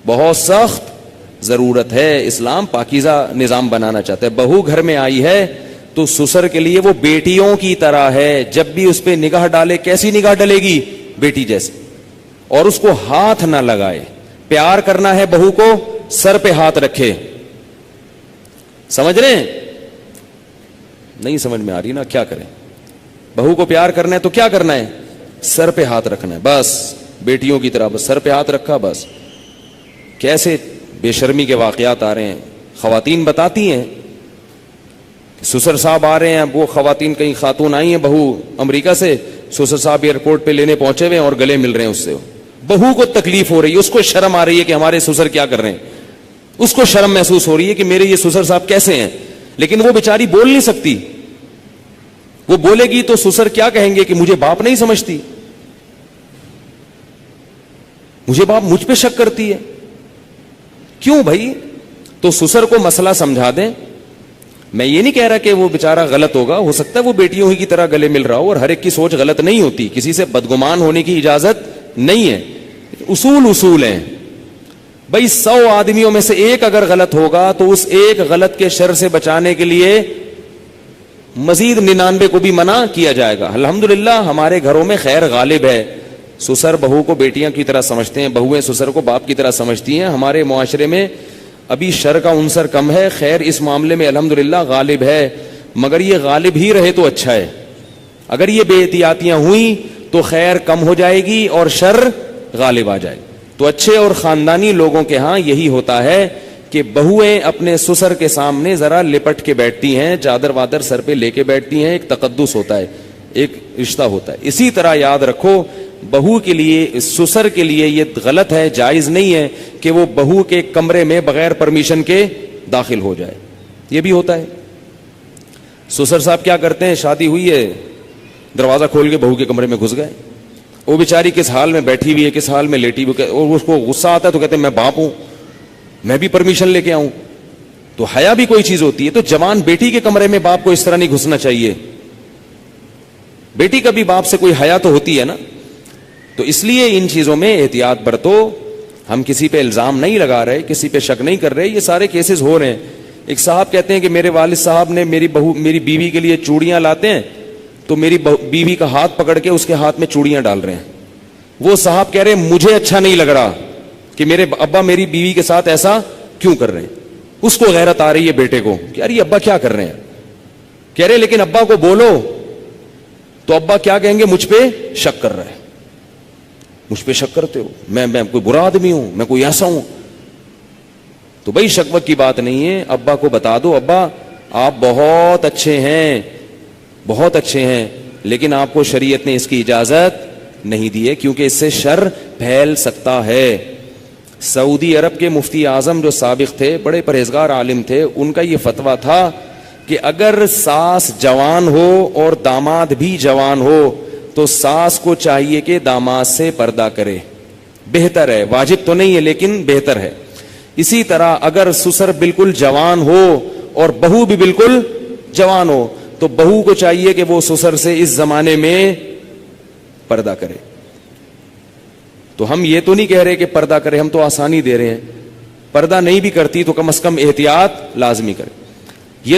بہت سخت ضرورت ہے. اسلام پاکیزہ نظام بنانا چاہتا ہے. بہو گھر میں آئی ہے تو سسر کے لیے وہ بیٹیوں کی طرح ہے. جب بھی اس پہ نگاہ ڈالے, کیسی نگاہ ڈلے گی؟ بیٹی جیسے. اور اس کو ہاتھ نہ لگائے. پیار کرنا ہے بہو کو, سر پہ ہاتھ رکھے. سمجھ رہے ہیں؟ نہیں سمجھ میں آ رہی نا, کیا کریں؟ بہو کو پیار کرنا ہے تو کیا کرنا ہے؟ سر پہ ہاتھ رکھنا ہے بس. بیٹیوں کی طرح بس سر پہ ہاتھ رکھا بس. کیسے بے شرمی کے واقعات آ رہے ہیں. خواتین بتاتی ہیں, سسر صاحب آ رہے ہیں. اب وہ خواتین, کئی خاتون آئی ہیں بہو امریکہ سے, سسر صاحب ایئرپورٹ پہ لینے پہنچے ہوئے ہیں اور گلے مل رہے ہیں اس سے. بہو کو تکلیف ہو رہی ہے, اس کو شرم آ رہی ہے کہ ہمارے سسر کیا کر رہے ہیں. اس کو شرم محسوس ہو رہی ہے کہ میرے یہ سسر صاحب کیسے ہیں. لیکن وہ بیچاری بول نہیں سکتی. وہ بولے گی تو سسر کیا کہیں گے کہ مجھے باپ نہیں سمجھتی, مجھے باپ مجھ پہ شک کرتی ہے. کیوں بھائی؟ تو سسر کو مسئلہ سمجھا دیں. میں یہ نہیں کہہ رہا کہ وہ بیچارہ غلط ہوگا, ہو سکتا ہے وہ بیٹیوں ہی کی طرح گلے مل رہا ہو, اور ہر ایک کی سوچ غلط نہیں ہوتی, کسی سے بدگمان ہونے کی اجازت نہیں ہے. اصول ہیں بھائی. 100 آدمیوں میں سے ایک اگر غلط ہوگا تو اس ایک غلط کے شر سے بچانے کے لیے مزید 99 کو بھی منع کیا جائے گا. الحمدللہ ہمارے گھروں میں خیر غالب ہے. سسر بہو کو بیٹیاں کی طرح سمجھتے ہیں, بہویں سسر کو باپ کی طرح سمجھتی ہیں. ہمارے معاشرے میں ابھی شر کا عنصر کم ہے, خیر اس معاملے میں الحمدللہ غالب ہے. مگر یہ غالب ہی رہے تو اچھا ہے. اگر یہ بے احتیاطیاں ہوئیں تو خیر کم ہو جائے گی اور شر غالب آ جائے. تو اچھے اور خاندانی لوگوں کے ہاں یہی ہوتا ہے کہ بہویں اپنے سسر کے سامنے ذرا لپٹ کے بیٹھتی ہیں, چادر وادر سر پہ لے کے بیٹھتی ہیں. ایک تقدس ہوتا ہے, ایک رشتہ ہوتا ہے. اسی طرح یاد رکھو, بہو کے لیے, سسر کے لیے یہ غلط ہے, جائز نہیں ہے کہ وہ بہو کے کمرے میں بغیر پرمیشن کے داخل ہو جائے. یہ بھی ہوتا ہے. سسر صاحب کیا کرتے ہیں, شادی ہوئی ہے, دروازہ کھول کے بہو کے کمرے میں گھس گئے. وہ بیچاری کس حال میں بیٹھی ہوئی ہے, کس حال میں لیٹی ہوئی, اور اس کو غصہ آتا ہے تو کہتے ہیں میں باپ ہوں, میں بھی پرمیشن لے کے آؤں. تو حیا بھی کوئی چیز ہوتی ہے. تو جوان بیٹی کے کمرے میں باپ کو اس طرح نہیں گھسنا چاہیے. بیٹی کا بھی باپ سے کوئی حیا تو ہوتی ہے نا. تو اس لیے ان چیزوں میں احتیاط برتو. ہم کسی پہ الزام نہیں لگا رہے, کسی پہ شک نہیں کر رہے, یہ سارے کیسز ہو رہے ہیں. ایک صاحب کہتے ہیں کہ میرے والد صاحب نے میری بیوی کے لیے چوڑیاں لاتے ہیں تو میری بیوی کا ہاتھ پکڑ کے اس کے ہاتھ میں چوڑیاں ڈال رہے ہیں. وہ صاحب کہہ رہے ہیں مجھے اچھا نہیں لگ رہا کہ میرے ابا میری بیوی کے ساتھ ایسا کیوں کر رہے ہیں. اس کو غیرت آ رہی ہے بیٹے کو کہ یار یہ ابا کیا کر رہے ہیں. کہہ رہے لیکن ابا کو بولو تو ابا کیا کہیں گے, مجھ پہ شک کر رہا ہے, مجھ پہ شک کرتے ہو, میں کوئی برا آدمی ہوں, میں کوئی ایسا ہوں. تو بھائی شک وک کی بات نہیں ہے. ابا کو بتا دو ابا آپ بہت اچھے ہیں, بہت اچھے ہیں, لیکن آپ کو شریعت نے اس کی اجازت نہیں دی ہے کیونکہ اس سے شر پھیل سکتا ہے. سعودی عرب کے مفتی اعظم جو سابق تھے, بڑے پرہیزگار عالم تھے, ان کا یہ فتویٰ تھا کہ اگر ساس جوان ہو اور داماد بھی جوان ہو تو ساس کو چاہیے کہ داماد سے پردہ کرے, بہتر ہے, واجب تو نہیں ہے لیکن بہتر ہے. اسی طرح اگر سسر بالکل جوان ہو اور بہو بھی بالکل جوان ہو تو بہو کو چاہیے کہ وہ سسر سے اس زمانے میں پردہ کرے. تو ہم یہ تو نہیں کہہ رہے کہ پردہ کرے, ہم تو آسانی دے رہے ہیں. پردہ نہیں بھی کرتی تو کم از کم احتیاط لازمی کرے.